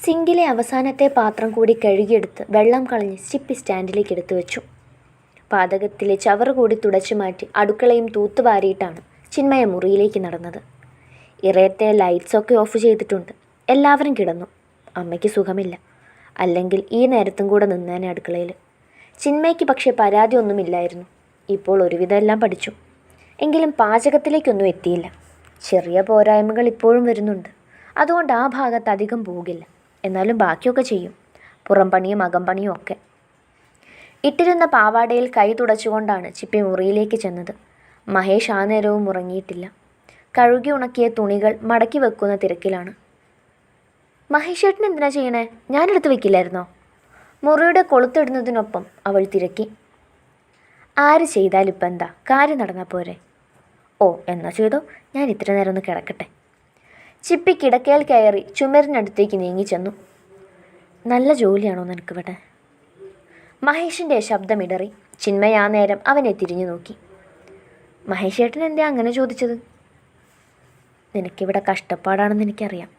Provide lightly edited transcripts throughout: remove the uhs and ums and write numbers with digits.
സിങ്കിലെ അവസാനത്തെ പാത്രം കൂടി കഴുകിയെടുത്ത് വെള്ളം കളഞ്ഞ് ചിപ്പി സ്റ്റാൻഡിലേക്ക് എടുത്തു വെച്ചു. പാതകത്തിലെ ചവറ് കൂടി തുടച്ചു മാറ്റി അടുക്കളയും തൂത്തുവാരിയിട്ടാണ് ചിന്മയ മുറിയിലേക്ക് നടന്നത്. ഇറയത്തെ ലൈറ്റ്സൊക്കെ ഓഫ് ചെയ്തിട്ടുണ്ട്. എല്ലാവരും കിടന്നു. അമ്മയ്ക്ക് സുഖമില്ല. അല്ലെങ്കിൽ ഈ നേരത്തും കൂടെ നിന്നേനെ അടുക്കളയിൽ. ചിന്മയ്ക്ക് പക്ഷേ പരാതിയൊന്നുമില്ലായിരുന്നു. ഇപ്പോൾ ഒരുവിധം എല്ലാം പഠിച്ചു. എങ്കിലും പാചകത്തിലേക്കൊന്നും എത്തിയില്ല. ചെറിയ പോരായ്മകൾ ഇപ്പോഴും വരുന്നുണ്ട്. അതുകൊണ്ട് ആ ഭാഗത്ത് അധികം പോകില്ല. എന്നാലും ബാക്കിയൊക്കെ ചെയ്യും. പുറം പണിയും അകംപണിയും ഒക്കെ. ഇട്ടിരുന്ന പാവാടയിൽ കൈ തുടച്ചുകൊണ്ടാണ് ചിപ്പി മുറിയിലേക്ക് ചെന്നത്. മഹേഷ് ആ നേരവും ഉറങ്ങിയിട്ടില്ല. കഴുകി ഉണക്കിയ തുണികൾ മടക്കി വെക്കുന്ന തിരക്കിലാണ്. മഹേഷ് ചേട്ടൻ എന്തിനാ ചെയ്യണേ? ഞാനെടുത്ത് വെക്കില്ലായിരുന്നോ? മുറിയുടെ കൊളുത്തിടുന്നതിനൊപ്പം അവൾ തിരക്കി. ആര് ചെയ്താലിപ്പം എന്താ? കാര്യം നടന്നാൽ പോരെ? ഓ, എന്നാ ചെയ്തോ. ഞാൻ ഇത്ര നേരം ഒന്ന് കിടക്കട്ടെ. ചിപ്പി കിടക്കയിൽ കയറി ചുമരിനടുത്തേക്ക് നീങ്ങിച്ചെന്നു. നല്ല ജോലിയാണോ നിനക്കിവിടെ? മഹേഷിൻ്റെ ശബ്ദമിടറി. ചിന്മയ ആ നേരം അവനെ തിരിഞ്ഞു നോക്കി. മഹേഷ് ചേട്ടൻ എന്താ അങ്ങനെ ചോദിച്ചത്? നിനക്കിവിടെ കഷ്ടപ്പാടാണെന്ന് എനിക്കറിയാം.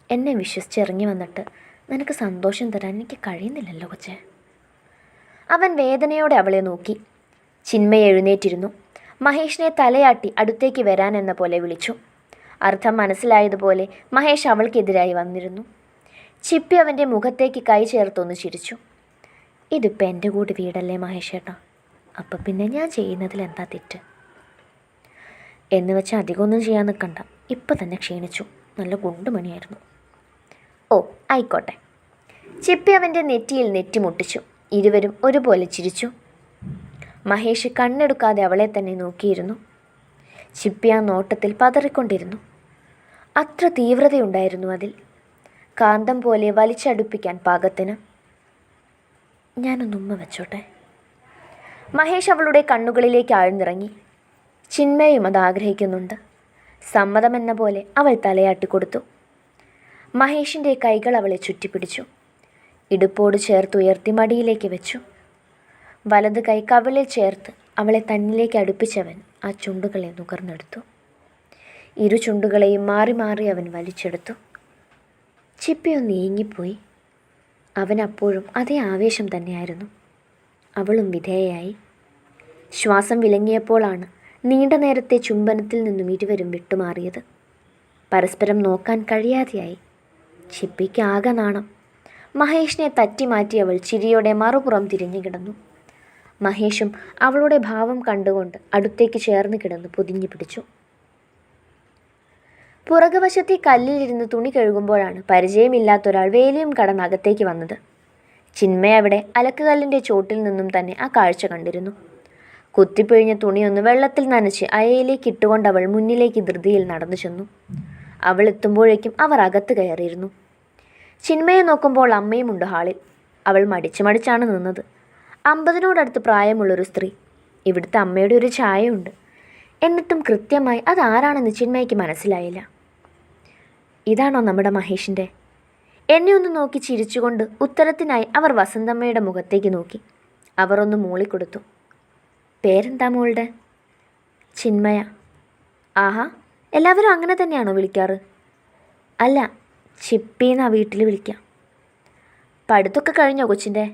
എന്നെ വിശ്വസിച്ചിറങ്ങി വന്നിട്ട് നിനക്ക് സന്തോഷം തരാൻ എനിക്ക് കഴിയുന്നില്ലല്ലോ കൊച്ചേ. അവൻ വേദനയോടെ അവളെ നോക്കി. ചിന്മയ എഴുന്നേറ്റിരുന്നു. മഹേഷിനെ തലയാട്ടി അടുത്തേക്ക് വരാൻ എന്ന പോലെ വിളിച്ചു. അർത്ഥം മനസ്സിലായതുപോലെ മഹേഷ് അവൾക്കെതിരായി വന്നിരുന്നു. ചിപ്പി അവൻ്റെ മുഖത്തേക്ക് കൈ ചേർത്തൊന്ന് ചിരിച്ചു. ഇതിപ്പോൾ എൻ്റെ കൂടി വീടല്ലേ മഹേഷ് ചേട്ടാ? അപ്പം പിന്നെ ഞാൻ ചെയ്യുന്നതിൽ എന്താ തെറ്റ്? എന്ന് വെച്ചാൽ അധികമൊന്നും ചെയ്യാൻ നിൽക്കണ്ട. ഇപ്പം തന്നെ ക്ഷീണിച്ചു. നല്ല ഗുണ്ടുമണിയായിരുന്നു. ഓ, ആയിക്കോട്ടെ. ചിപ്പി അവൻ്റെ നെറ്റിയിൽ നെറ്റി മുട്ടിച്ചു. ഇരുവരും ഒരുപോലെ ചിരിച്ചു. മഹേഷ് കണ്ണെടുക്കാതെ അവളെ തന്നെ നോക്കിയിരുന്നു. ചിപ്പി ആ നോട്ടത്തിൽ പതറിക്കൊണ്ടിരുന്നു. അത്ര തീവ്രതയുണ്ടായിരുന്നു അതിൽ. കാന്തം പോലെ വലിച്ചടുപ്പിക്കാൻ പാകത്തിന്. ഞാനൊന്നുമ്മ വെച്ചോട്ടെ. മഹേഷ് അവളുടെ കണ്ണുകളിലേക്ക് ആഴ്ന്നിറങ്ങി. ചിന്മയും അത് ആഗ്രഹിക്കുന്നുണ്ട്. സമ്മതമെന്ന പോലെ അവൾ തലയാട്ടിക്കൊടുത്തു. മഹേഷിൻ്റെ കൈകൾ അവളെ ചുറ്റിപ്പിടിച്ചു. ഇടുപ്പോട് ചേർത്ത് ഉയർത്തി മടിയിലേക്ക് വെച്ചു. വലത് കൈ കവിളിൽ ചേർത്ത് അവളെ തന്നിലേക്ക് അടുപ്പിച്ചവൻ ആ ചുണ്ടുകളെ നുകർന്നെടുത്തു. ഇരു ചുണ്ടുകളെയും മാറി മാറി അവൻ വലിച്ചെടുത്തു. ചിപ്പിയൊന്ന് നീങ്ങിപ്പോയി. അവനപ്പോഴും അതേ ആവേശം തന്നെയായിരുന്നു. അവളും വിധേയയായി. ശ്വാസം വിലങ്ങിയപ്പോഴാണ് നീണ്ട നേരത്തെ ചുംബനത്തിൽ നിന്നും ഇരുവരും വിട്ടുമാറിയത്. പരസ്പരം നോക്കാൻ കഴിയാതെയായി. ചിപ്പിക്ക് ആകെ നാണം. മഹേഷിനെ തട്ടി മാറ്റി അവൾ ചിരിയോടെ മറുപുറം തിരിഞ്ഞു കിടന്നു. മഹേഷും അവളുടെ ഭാവം കണ്ടുകൊണ്ട് അടുത്തേക്ക് ചേർന്ന് കിടന്ന് പൊതിഞ്ഞു പിടിച്ചു. പുറകുവശത്തെ കല്ലിലിരുന്ന് തുണി കഴുകുമ്പോഴാണ് പരിചയമില്ലാത്തൊരാൾ വേലിയും കടന്ന് അകത്തേക്ക് വന്നത്. ചിന്മയ അവിടെ അലക്കുകല്ലിൻ്റെ ചോട്ടിൽ നിന്നും തന്നെ ആ കാഴ്ച കണ്ടിരുന്നു. കുത്തിപ്പിഴിഞ്ഞ തുണിയൊന്ന് വെള്ളത്തിൽ നനച്ച് അയയിലേക്ക് ഇട്ടുകൊണ്ട് അവൾ മുന്നിലേക്ക് ധൃതിയിൽ നടന്നു ചെന്നു. അവൾ എത്തുമ്പോഴേക്കും അവർ അകത്ത് കയറിയിരുന്നു. ചിന്മയെ നോക്കുമ്പോൾ അമ്മയുമുണ്ട് ഹാളിൽ. അവൾ മടിച്ചാണ് നിന്നത്. 50-നോടടുത്ത് പ്രായമുള്ളൊരു സ്ത്രീ. ഇവിടുത്തെ അമ്മയുടെ ഒരു ഛായയുണ്ട്. എന്നിട്ടും കൃത്യമായി അതാരാണെന്ന് ചിന്മയ്ക്ക് മനസ്സിലായില്ല. ഇതാണോ നമ്മുടെ മഹേഷിൻ്റെ? എന്നെ ഒന്ന് നോക്കി ചിരിച്ചുകൊണ്ട് ഉത്തരത്തിനായി അവർ വസന്തമ്മയുടെ മുഖത്തേക്ക് നോക്കി. അവർ ഒന്ന് മൂളിക്കൊടുത്തു. പേരെന്താ മോളുടെ? ചിന്മയ. ആഹാ, എല്ലാവരും അങ്ങനെ തന്നെയാണോ വിളിക്കാറ്? അല്ല, ചിപ്പിന്നാ വീട്ടിൽ വിളിക്കാം. പഠിത്തമൊക്കെ കഴിഞ്ഞോ കൊച്ചിൻ്റെ?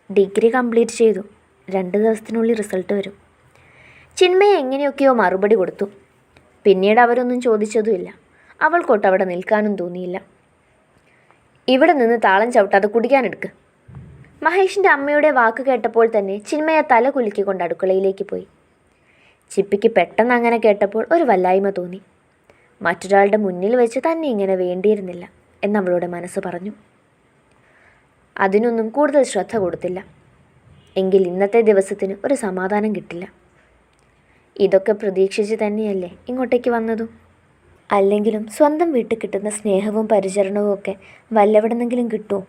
ഡിഗ്രി കംപ്ലീറ്റ് ചെയ്തു. 2 ദിവസത്തിനുള്ളിൽ റിസൾട്ട് വരും. ചിന്മയ എങ്ങനെയൊക്കെയോ മറുപടി കൊടുത്തു. പിന്നീട് അവരൊന്നും ചോദിച്ചതുമില്ല. അവൾക്കൊട്ട് അവിടെ നിൽക്കാനും തോന്നിയില്ല. ഇവിടെ നിന്ന് താളം ചവിട്ടാതെ കുടിക്കാനെടുക്ക്. മഹേഷിൻ്റെ അമ്മയുടെ വാക്ക് കേട്ടപ്പോൾ തന്നെ ചിന്മയ തല കുലുക്കിക്കൊണ്ട് അടുക്കളയിലേക്ക് പോയി. ചിപ്പിക്ക് പെട്ടെന്ന് അങ്ങനെ കേട്ടപ്പോൾ ഒരു വല്ലായ്മ തോന്നി. മറ്റൊരാളുടെ മുന്നിൽ വെച്ച് തന്നെ ഇങ്ങനെ വേണ്ടിയിരുന്നില്ല എന്നവളുടെ മനസ്സ് പറഞ്ഞു. അതിനൊന്നും കൂടുതൽ ശ്രദ്ധ കൊടുത്തില്ല. എങ്കിൽ ഇന്നത്തെ ദിവസത്തിന് ഒരു സമാധാനം കിട്ടില്ല. ഇതൊക്കെ പ്രതീക്ഷിച്ച് തന്നെയല്ലേ ഇങ്ങോട്ടേക്ക് വന്നതും. അല്ലെങ്കിലും സ്വന്തം വീട്ടിൽ കിട്ടുന്ന സ്നേഹവും പരിചരണവും ഒക്കെ വല്ലവിടെന്നെങ്കിലും കിട്ടുമോ?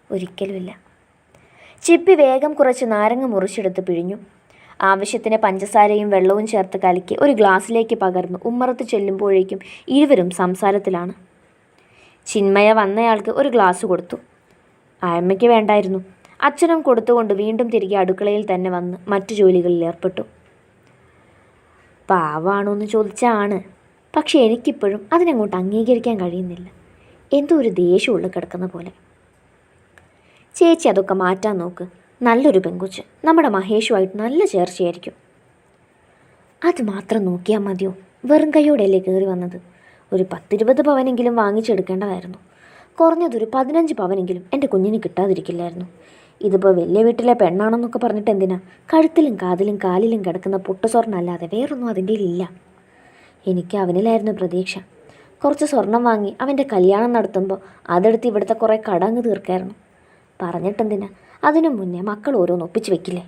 ഒരിക്കലുമില്ല. ചിപ്പി വേഗം കുറച്ച് നാരങ്ങ മുറിച്ചെടുത്ത് പിഴിഞ്ഞു. ആവശ്യത്തിന് പഞ്ചസാരയും വെള്ളവും ചേർത്ത് കലക്കി ഒരു ഗ്ലാസ്സിലേക്ക് പകർന്ന് ഉമ്മറത്ത് ചെല്ലുമ്പോഴേക്കും ഇരുവരും സംസാരത്തിലാണ്. ചിന്മയ വന്നയാൾക്ക് ഒരു ഗ്ലാസ് കൊടുത്തു. ആയമ്മയ്ക്ക് വേണ്ടായിരുന്നു. അച്ഛനും കൊടുത്തുകൊണ്ട് വീണ്ടും തിരികെ അടുക്കളയിൽ തന്നെ വന്ന് മറ്റു ജോലികളിൽ ഏർപ്പെട്ടു. പാവാണോ എന്ന് ചോദിച്ചാണ്. പക്ഷേ എനിക്കിപ്പോഴും അതിനങ്ങോട്ട് അംഗീകരിക്കാൻ കഴിയുന്നില്ല. എന്തോ ഒരു ദേഷ്യമുള്ളിൽ കിടക്കുന്ന പോലെ. ചേച്ചി അതൊക്കെ മാറ്റാൻ നോക്ക്. നല്ലൊരു പെങ്കുച്ച്, നമ്മുടെ മഹേഷുമായിട്ട് നല്ല ചേർച്ചയായിരിക്കും. അത് മാത്രം നോക്കിയാൽ മതിയോ? വെറും കൈയോടെയല്ലേ കയറി വന്നത്. ഒരു 10-20 പവനെങ്കിലും വാങ്ങിച്ചെടുക്കേണ്ടതായിരുന്നു. കുറഞ്ഞതൊരു 15 പവനെങ്കിലും എൻ്റെ കുഞ്ഞിന് കിട്ടാതിരിക്കില്ലായിരുന്നു. ഇതിപ്പോൾ വലിയ വീട്ടിലെ പെണ്ണാണെന്നൊക്കെ പറഞ്ഞിട്ട് എന്തിനാ? കഴുത്തിലും കാതിലും കാലിലും കിടക്കുന്ന പൊട്ടുസ്വർണ്ണമല്ലാതെ വേറൊന്നും അതിൻ്റെ ഇല്ല. എനിക്ക് അവനിലായിരുന്നു പ്രതീക്ഷ. കുറച്ച് സ്വർണം വാങ്ങി അവൻ്റെ കല്യാണം നടത്തുമ്പോൾ അതെടുത്ത് ഇവിടുത്തെ കുറേ കടങ്ങ് തീർക്കായിരുന്നു. പറഞ്ഞിട്ടെന്തിനാ? അതിനു മുന്നേ മക്കൾ ഓരോന്ന് ഒപ്പിച്ച് വെക്കില്ലേ.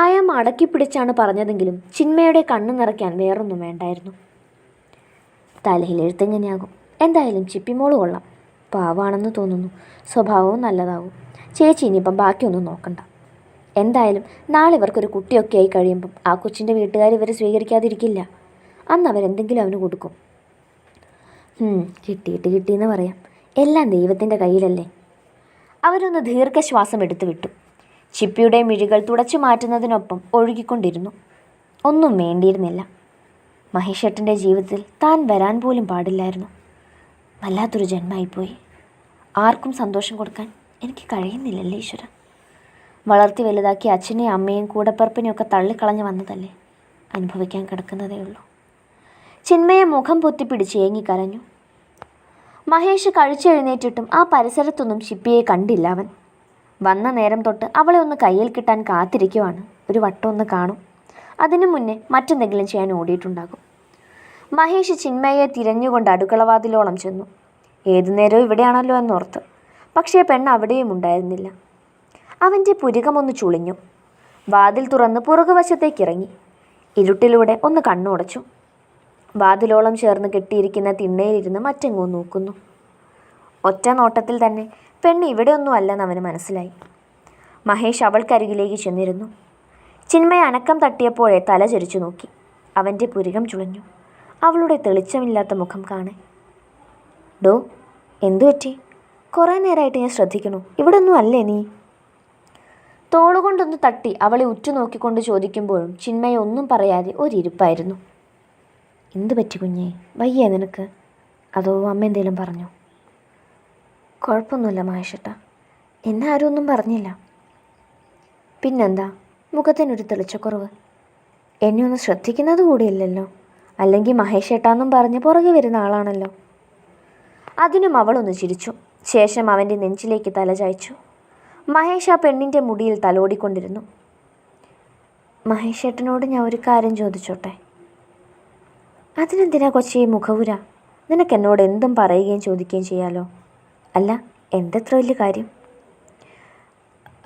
ആയാം അടക്കി പിടിച്ചാണ് പറഞ്ഞതെങ്കിലും ചിന്മയുടെ കണ്ണു നിറയ്ക്കാൻ വേറൊന്നും വേണ്ടായിരുന്നു. തലയിൽ എഴുത്തെങ്ങനെയാകും. എന്തായാലും ചിപ്പിമോള് കൊള്ളാം, പാവാണെന്ന് തോന്നുന്നു. സ്വഭാവവും നല്ലതാവും. ചേച്ചി ഇനിയിപ്പം ബാക്കിയൊന്നും നോക്കണ്ട. എന്തായാലും നാളെ ഇവർക്കൊരു കുട്ടിയൊക്കെ ആയി കഴിയുമ്പം ആ കൊച്ചിൻ്റെ വീട്ടുകാർ ഇവരെ സ്വീകരിക്കാതിരിക്കില്ല. അന്ന് അവരെന്തെങ്കിലും അവന് കൊടുക്കും. കിട്ടിയെന്ന് പറയാം. എല്ലാം ദൈവത്തിൻ്റെ കയ്യിലല്ലേ. അവരൊന്ന് ദീർഘശ്വാസം എടുത്തു വിട്ടു. ചിപ്പിയുടെ മിഴികൾ തുടച്ചു മാറ്റുന്നതിനൊപ്പം ഒഴുകിക്കൊണ്ടിരുന്നു. ഒന്നും വേണ്ടിയിരുന്നില്ല. മഹേഷേട്ടൻ്റെ ജീവിതത്തിൽ താൻ വരാൻ പോലും പാടില്ലായിരുന്നു. വല്ലാത്തൊരു ജന്മമായിപ്പോയി. ആർക്കും സന്തോഷം കൊടുക്കാൻ എനിക്ക് കഴിയുന്നില്ലല്ലേ ഈശ്വര. വളർത്തി വലുതാക്കി അച്ഛനെയും അമ്മയും കൂടപ്പിറപ്പിനെയും ഒക്കെ തള്ളിക്കളഞ്ഞ് വന്നതല്ലേ. അനുഭവിക്കാൻ കിടക്കുന്നതേ ഉള്ളൂ. ചിന്മയെ മുഖം പൊത്തിപ്പിടിച്ച് ഏങ്ങിക്കരഞ്ഞു. മഹേഷ് കഴിച്ചെഴുന്നേറ്റിട്ടും ആ പരിസരത്തൊന്നും ചിപ്പിയെ കണ്ടില്ല. അവൻ വന്ന നേരം തൊട്ട് അവളെ ഒന്ന് കയ്യിൽ കിട്ടാൻ കാത്തിരിക്കുവാണ്. ഒരു വട്ടം ഒന്ന് കാണും. അതിനു മുന്നേ മറ്റെന്തെങ്കിലും ചെയ്യാൻ ഓടിയിട്ടുണ്ടാകും. മഹേഷ് ചിന്മയെ തിരഞ്ഞുകൊണ്ട് അടുക്കളവാതിലോളം ചെന്നു. ഏതു നേരവും ഇവിടെയാണല്ലോ എന്നോർത്ത്. പക്ഷേ പെണ്ണ് അവിടെയും ഉണ്ടായിരുന്നില്ല. അവൻ്റെ പുരികമൊന്ന് ചുളിഞ്ഞു. വാതിൽ തുറന്ന് പുറകുവശത്തേക്കിറങ്ങി. ഇരുട്ടിലൂടെ ഒന്ന് കണ്ണുടച്ചു. വാതിലോളം ചേർന്ന് കെട്ടിയിരിക്കുന്ന തിണ്ണയിലിരുന്ന് മറ്റെങ്ങോ നോക്കുന്നു. ഒറ്റ നോട്ടത്തിൽ തന്നെ പെണ്ണ് ഇവിടെയൊന്നും അല്ലെന്ന് അവന് മനസ്സിലായി. മഹേഷ് അവൾക്കരികിലേക്ക് ചെന്നിരുന്നു. ചിന്മയ അനക്കം തട്ടിയപ്പോഴേ തല ചരിച്ചു നോക്കി. അവൻ്റെ പുരികം ചുളിഞ്ഞു. അവളുടെ തെളിച്ചമില്ലാത്ത മുഖം കാണെ. ഡോ, എന്തു പറ്റി? കുറേ നേരമായിട്ട് ഞാൻ ശ്രദ്ധിക്കണു. ഇവിടെ ഒന്നും അല്ലേ നീ? തോളുകൊണ്ടൊന്ന് തട്ടി അവളെ ഉറ്റുനോക്കിക്കൊണ്ട് ചോദിക്കുമ്പോഴും ചിന്മയ ഒന്നും പറയാതെ ഒരിരുപ്പായിരുന്നു. എന്തു പറ്റി കുഞ്ഞേ? വയ്യേ നിനക്ക്? അതോ അമ്മ എന്തേലും പറഞ്ഞോ? കുഴപ്പമൊന്നുമില്ല മഹേഷേട്ടാ, എന്നെ ആരും ഒന്നും പറഞ്ഞില്ല. പിന്നെന്താ മുഖത്തിനൊരു തെളിച്ചക്കുറവ്? എന്നെ ഒന്ന് ശ്രദ്ധിക്കുന്നത് കൂടിയില്ലല്ലോ. അല്ലെങ്കിൽ മഹേഷേട്ടാന്നും പറഞ്ഞ് പുറകെ വരുന്ന ആളാണല്ലോ. അതിനും അവളൊന്ന് ചിരിച്ചു. ശേഷം അവൻ്റെ നെഞ്ചിലേക്ക് തല ചായ്ച്ചു. മഹേഷ് ആ പെണ്ണിൻ്റെ മുടിയിൽ തലോടിക്കൊണ്ടിരുന്നു. മഹേഷേട്ടനോട് ഞാൻ ഒരു കാര്യം ചോദിച്ചോട്ടെ? അതിനെന്തിനാ കൊച്ചി മുഖവുര? നിനക്കെന്നോട് എന്തും പറയുകയും ചോദിക്കുകയും ചെയ്യാലോ. അല്ല, എന്തെത്ര വലിയ കാര്യം?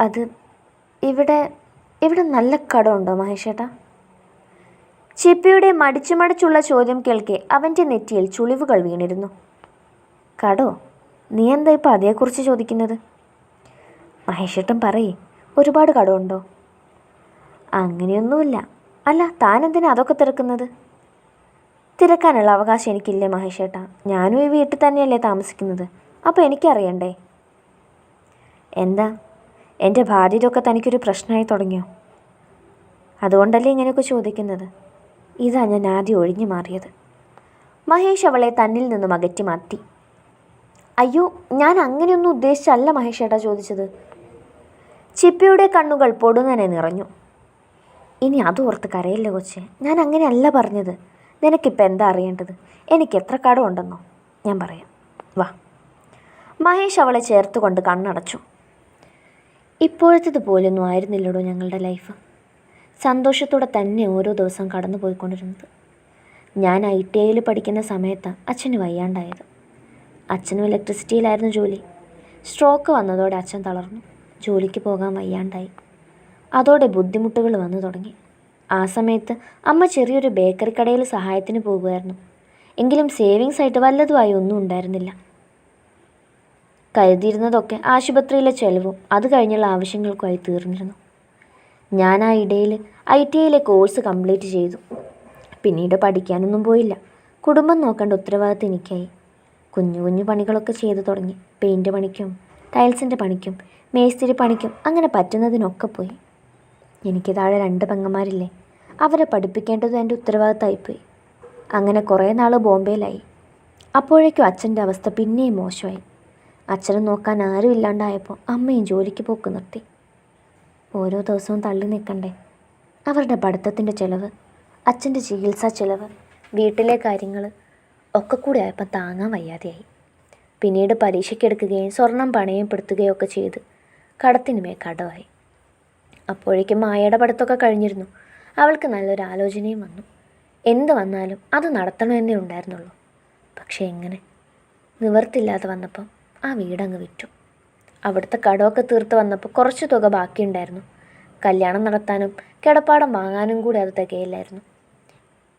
അത് ഇവിടെ നല്ല കടമുണ്ടോ മഹേഷേട്ടാ? ചിപ്പിയുടെ മടിച്ചുള്ള ചോദ്യം കേൾക്കെ അവൻ്റെ നെറ്റിയിൽ ചുളിവുകൾ വീണിരുന്നു. കടോ? നീ എന്താ ഇപ്പം അതേക്കുറിച്ച് ചോദിക്കുന്നത്? മഹേഷേട്ടൻ പറയേ, ഒരുപാട് കടമുണ്ടോ? അങ്ങനെയൊന്നുമില്ല. അല്ല, താനെന്തിനാ അതൊക്കെ തിരക്കുന്നത്? തിരക്കാനുള്ള അവകാശം എനിക്കില്ലേ മഹേഷേട്ടാ? ഞാനും ഈ വീട്ടിൽ തന്നെയല്ലേ താമസിക്കുന്നത്. അപ്പോൾ എനിക്കറിയണ്ടേ? എന്താ എൻ്റെ ഭാര്യയൊക്കെ തനിക്കൊരു പ്രശ്നമായി തുടങ്ങിയോ? അതുകൊണ്ടല്ലേ ഇങ്ങനെയൊക്കെ ചോദിക്കുന്നത്? ഇതാ ഞാൻ ആദ്യം ഒഴിഞ്ഞു മാറിയത്. മഹേഷ് അവളെ തന്നിൽ നിന്നും അകറ്റി മാറ്റി. അയ്യോ, ഞാൻ അങ്ങനെയൊന്നും ഉദ്ദേശിച്ചല്ല മഹേഷേട്ടാ ചോദിച്ചത്. ചിപ്പിയുടെ കണ്ണുകൾ പൊടുന്നനെ നിറഞ്ഞു. ഇനി അതോർത്ത് കരയില്ല കൊച്ചേ, ഞാൻ അങ്ങനെയല്ല പറഞ്ഞത്. നിനക്കിപ്പോൾ എന്താ അറിയേണ്ടത്? എനിക്ക് എത്ര കടമുണ്ടെന്നോ? ഞാൻ പറയാം, വാ. മഹേഷ് അവളെ ചേർത്തുകൊണ്ട് കണ്ണടച്ചു. ഇപ്പോഴത്തേത് പോലൊന്നും ആയിരുന്നില്ലടോ ഞങ്ങളുടെ ലൈഫ്. സന്തോഷത്തോടെ തന്നെ ഓരോ ദിവസം കടന്നു പോയിക്കൊണ്ടിരുന്നത്. ഞാൻ ITIയിൽ പഠിക്കുന്ന സമയത്താണ് അച്ഛന് വയ്യാണ്ടായത്. അച്ഛനും ഇലക്ട്രിസിറ്റിയിലായിരുന്നു ജോലി. സ്ട്രോക്ക് വന്നതോടെ അച്ഛൻ തളർന്നു. ജോലിക്ക് പോകാൻ വയ്യാണ്ടായി. അതോടെ ബുദ്ധിമുട്ടുകൾ വന്നു തുടങ്ങി. ആ സമയത്ത് അമ്മ ചെറിയൊരു ബേക്കറി കടയിൽ സഹായത്തിന് പോകുമായിരുന്നു. എങ്കിലും സേവിങ്സ് ആയിട്ട് വല്ലതുമായി ഒന്നും ഉണ്ടായിരുന്നില്ല. കരുതിയിരുന്നതൊക്കെ ആശുപത്രിയിലെ ചെലവും അത് കഴിഞ്ഞുള്ള ആവശ്യങ്ങൾക്കുമായി തീർന്നിരുന്നു. ഞാൻ ആ ഇടയിൽ ITIയിലെ കോഴ്സ് കംപ്ലീറ്റ് ചെയ്തു. പിന്നീട് പഠിക്കാനൊന്നും പോയില്ല. കുടുംബം നോക്കേണ്ട ഉത്തരവാദിത്തം എനിക്കായി. കുഞ്ഞു കുഞ്ഞു പണികളൊക്കെ ചെയ്തു തുടങ്ങി. പെയിൻറ്റ് പണിക്കും ടൈൽസിൻ്റെ പണിക്കും മേസ്തിരി പണിക്കും അങ്ങനെ പറ്റുന്നതിനൊക്കെ പോയി. എനിക്ക് താഴെ 2 പെങ്ങന്മാരില്ലേ, അവരെ പഠിപ്പിക്കേണ്ടത് എൻ്റെ ഉത്തരവാദിത്തമായിപ്പോയി. അങ്ങനെ കുറേ നാൾ ബോംബെയിലായി. അപ്പോഴേക്കും അച്ഛൻ്റെ അവസ്ഥ പിന്നെയും മോശമായി. അച്ഛനെ നോക്കാൻ ആരും ഇല്ലാണ്ടായപ്പോൾ അമ്മയും ജോലിക്ക് പോക്ക് നിർത്തി. ഓരോ ദിവസവും തള്ളി നിൽക്കണ്ടേ. അവരുടെ പഠിത്തത്തിൻ്റെ ചിലവ്, അച്ഛൻ്റെ ചികിത്സാ ചിലവ്, വീട്ടിലെ കാര്യങ്ങൾ ഒക്കെ കൂടി ആയപ്പോൾ താങ്ങാൻ വയ്യാതെയായി. പിന്നീട് പരീക്ഷയ്ക്കെടുക്കുകയും സ്വർണം പണയപ്പെടുത്തുകയും ഒക്കെ ചെയ്ത് കടത്തിനുമേ കടമായി. അപ്പോഴേക്കും മായയുടെ പഠിത്തമൊക്കെ കഴിഞ്ഞിരുന്നു. അവൾക്ക് നല്ലൊരു ആലോചനയും വന്നു. എന്ത് വന്നാലും അത് നടത്തണമെന്നേ ഉണ്ടായിരുന്നുള്ളൂ. പക്ഷേ എങ്ങനെ? നിവർത്തില്ലാതെ വന്നപ്പം ആ വീടങ്ങ് വിറ്റു. അവിടുത്തെ കടമൊക്കെ തീർത്ത് വന്നപ്പോൾ കുറച്ച് തുക ബാക്കിയുണ്ടായിരുന്നു. കല്യാണം നടത്താനും കിടപ്പാടം വാങ്ങാനും കൂടി അത് തികയില്ലായിരുന്നു.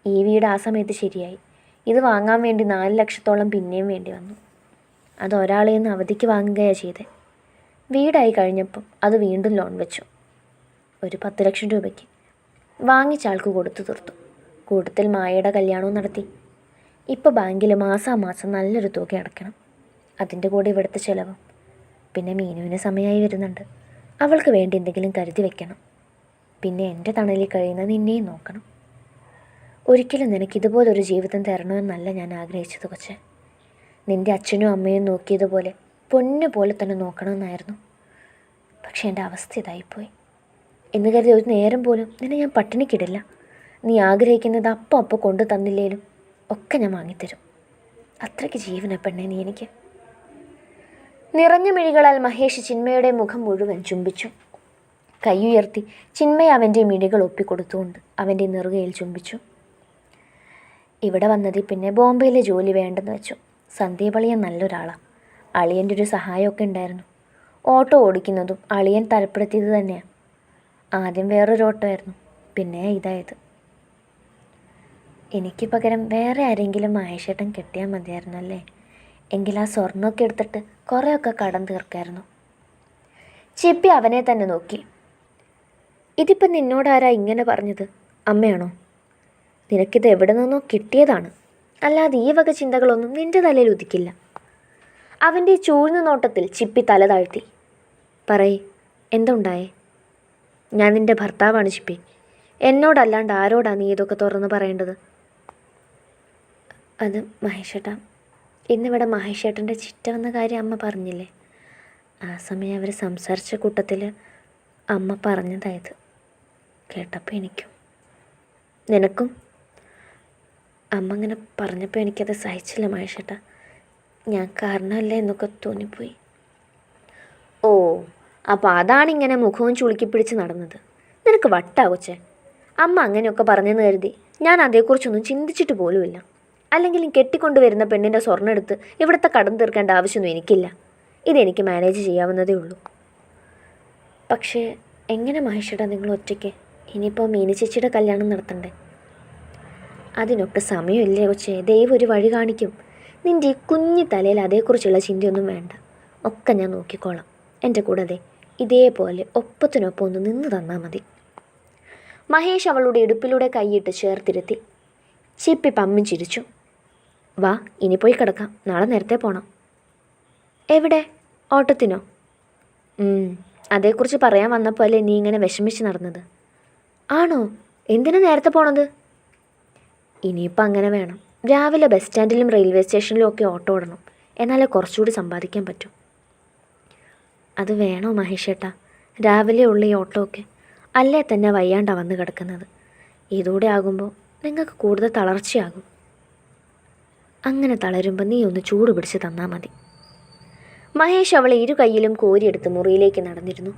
ഈ വീട് ആ സമയത്ത് ശരിയായി. ഇത് വാങ്ങാൻ വേണ്ടി 4 ലക്ഷത്തോളം പിന്നെയും വേണ്ടി വന്നു. അത് ഒരാളിൽ നിന്ന് അവധിക്ക് വാങ്ങുകയാണ് ചെയ്തത്. വീടായി കഴിഞ്ഞപ്പം അത് വീണ്ടും ലോൺ വെച്ചു. ഒരു 10 ലക്ഷം രൂപയ്ക്ക് വാങ്ങിച്ച ആൾക്ക് കൊടുത്തു തീർത്തു. കൂട്ടത്തിൽ മായയുടെ കല്യാണവും നടത്തി. ഇപ്പോൾ ബാങ്കിൽ മാസാമാസം നല്ലൊരു തുക അടയ്ക്കണം. അതിൻ്റെ കൂടെ ഇവിടുത്തെ ചിലവും. പിന്നെ മീനുവിന് സമയമായി വരുന്നുണ്ട്. അവൾക്ക് വേണ്ടി എന്തെങ്കിലും കരുതി വെക്കണം. പിന്നെ എൻ്റെ തണലിൽ കഴിയുന്ന നിന്നെയും നോക്കണം. ഒരിക്കലും നിനക്കിതുപോലൊരു ജീവിതം തരണമെന്നല്ല ഞാൻ ആഗ്രഹിച്ചത് കൊച്ചേ. നിൻ്റെ അച്ഛനും അമ്മയും നോക്കിയതുപോലെ പൊന്നു പോലെ തന്നെ നോക്കണമെന്നായിരുന്നു. പക്ഷേ എൻ്റെ അവസ്ഥ ഇതായിപ്പോയി എന്ന് കരുതി ഒരു നേരം പോലും നിന്നെ ഞാൻ പട്ടിണിക്കിടില്ല. നീ ആഗ്രഹിക്കുന്നത് അപ്പം കൊണ്ടു തന്നില്ലേലും ഒക്കെ ഞാൻ വാങ്ങിത്തരും. അത്രയ്ക്ക് ജീവന പെണ്ണേ നീ എനിക്ക്. നിറഞ്ഞ മിഴികളാൽ മഹേഷ് ചിന്മയുടെ മുഖം മുഴുവൻ ചുംബിച്ചു. കൈയുയർത്തി ചിന്മയ അവൻ്റെ മിഴികൾ ഒപ്പിക്കൊടുത്തുകൊണ്ട് അവൻ്റെ നെറുകയിൽ ചുംബിച്ചു. ഇവിടെ വന്നതിൽ പിന്നെ ബോംബെയിലെ ജോലി വേണ്ടെന്ന് വെച്ചു. സന്ദീപളിയൻ നല്ലൊരാളാണ്. അളിയൻ്റെ ഒരു സഹായമൊക്കെ ഉണ്ടായിരുന്നു. ഓട്ടോ ഓടിക്കുന്നതും അളിയൻ തരപ്പെടുത്തിയത് തന്നെയാണ്. ആദ്യം വേറൊരു ഓട്ടോ ആയിരുന്നു, പിന്നെ ഇതായത്. എനിക്ക് പകരം വേറെ ആരെങ്കിലും മഹേഷേട്ടൻ കെട്ടിയാൽ മതിയായിരുന്നു അല്ലേ? എങ്കിൽ ആ സ്വർണ്ണമൊക്കെ എടുത്തിട്ട് കുറേയൊക്കെ കടം തീർക്കായിരുന്നു. ചിപ്പി അവനെ തന്നെ നോക്കി. ഇതിപ്പം നിന്നോടാരാ ഇങ്ങനെ പറഞ്ഞത്? അമ്മയാണോ? നിനക്കിത് എവിടെ നിന്നോ കിട്ടിയതാണ്. അല്ലാതെ ഈ വക ചിന്തകളൊന്നും നിൻ്റെ തലയിൽ ഉദിക്കില്ല. അവൻ്റെ ചൂഴ്ന്ന നോട്ടത്തിൽ ചിപ്പി തല താഴ്ത്തി. പറയ്, എന്തുണ്ടായേ? ഞാൻ നിൻ്റെ ഭർത്താവാണ് ചിപ്പി. എന്നോടല്ലാണ്ട് ആരോടാ നീ ഇതൊക്കെ തുറന്ന് പറയേണ്ടത്? അത് മഹേഷേട്ടാ, ഇന്നിവിടെ മഹേഷേട്ടൻ്റെ ചിറ്റ വന്ന കാര്യം അമ്മ പറഞ്ഞില്ലേ? ആ സമയം അവർ സംസാരിച്ച കൂട്ടത്തിൽ അമ്മ പറഞ്ഞതായത് കേട്ടപ്പോൾ എനിക്കും. നിനക്കും? അമ്മ അങ്ങനെ പറഞ്ഞപ്പോൾ എനിക്കത് സഹിച്ചില്ല മഹേഷേട്ടാ. ഞാൻ കാരണമല്ലേ എന്നൊക്കെ തോന്നിപ്പോയി. ഓ, അപ്പോൾ അതാണിങ്ങനെ മുഖവും ചുളുക്കി പിടിച്ച് നടന്നത്. നിനക്ക് വട്ടാ കൊച്ചേ. അമ്മ അങ്ങനെയൊക്കെ പറഞ്ഞെന്ന് കരുതി ഞാൻ അതേക്കുറിച്ചൊന്നും ചിന്തിച്ചിട്ട് പോലുമില്ല. അല്ലെങ്കിലും കെട്ടിക്കൊണ്ടുവരുന്ന പെണ്ണിൻ്റെ സ്വർണ്ണം എടുത്ത് ഇവിടുത്തെ കടം തീർക്കേണ്ട ആവശ്യമൊന്നും എനിക്കില്ല. ഇതെനിക്ക് മാനേജ് ചെയ്യാവുന്നതേ ഉള്ളൂ. പക്ഷേ എങ്ങനെ മഹേഷേട്ടാ നിങ്ങൾ ഒറ്റയ്ക്ക്? ഇനിയിപ്പോൾ മീനു ചേച്ചിയുടെ കല്യാണം നടത്തണ്ടേ? അതിനൊക്കെ സമയമില്ലേ കൊച്ചേ. ദൈവം ഒരു വഴി കാണിക്കും. നിൻ്റെ ഈ കുഞ്ഞി തലയിൽ അതേക്കുറിച്ചുള്ള ചിന്തയൊന്നും വേണ്ട. ഒക്കെ ഞാൻ നോക്കിക്കോളാം. എൻ്റെ കൂടെ ഇതേപോലെ ഒപ്പത്തിനൊപ്പം ഒന്ന് നിന്ന് തന്നാൽ മതി. മഹേഷ് അവളുടെ ഇടുപ്പിലൂടെ കൈയിട്ട് ചേർത്തിരുത്തി. ചിപ്പി പമ്മി ചിരിച്ചു. വാ, ഇനി പോയി കിടക്കാം. നാളെ നേരത്തെ പോകണം. എവിടെ? ഓട്ടത്തിനോ? അതേക്കുറിച്ച് പറയാൻ വന്നപ്പോൾ അല്ലേ നീ ഇങ്ങനെ വിഷമിച്ച് നടന്നത്? ആണോ? എന്തിനാ നേരത്തെ പോണത്? ഇനിയിപ്പോൾ അങ്ങനെ വേണം. രാവിലെ ബസ് സ്റ്റാൻഡിലും റെയിൽവേ സ്റ്റേഷനിലും ഒക്കെ ഓട്ടോ ഓടണം. എന്നാലേ കുറച്ചുകൂടി സമ്പാദിക്കാൻ പറ്റൂ. അത് വേണോ മഹേഷേട്ടാ? രാവിലെ ഉള്ള ഈ ഓട്ടോ ഒക്കെ അല്ലേ തന്നെ വയ്യാണ്ടാ വന്ന് കിടക്കുന്നത്. ഇതൂടെ ആകുമ്പോൾ നിങ്ങൾക്ക് കൂടുതൽ തളർച്ചയാകും. അങ്ങനെ തളരുമ്പോൾ നീ ഒന്ന് ചൂട് പിടിച്ച് തന്നാൽ മതി. മഹേഷ് അവളെ 2 കൈയിലും കോരിയെടുത്ത് മുറിയിലേക്ക് നടന്നിരുന്നു.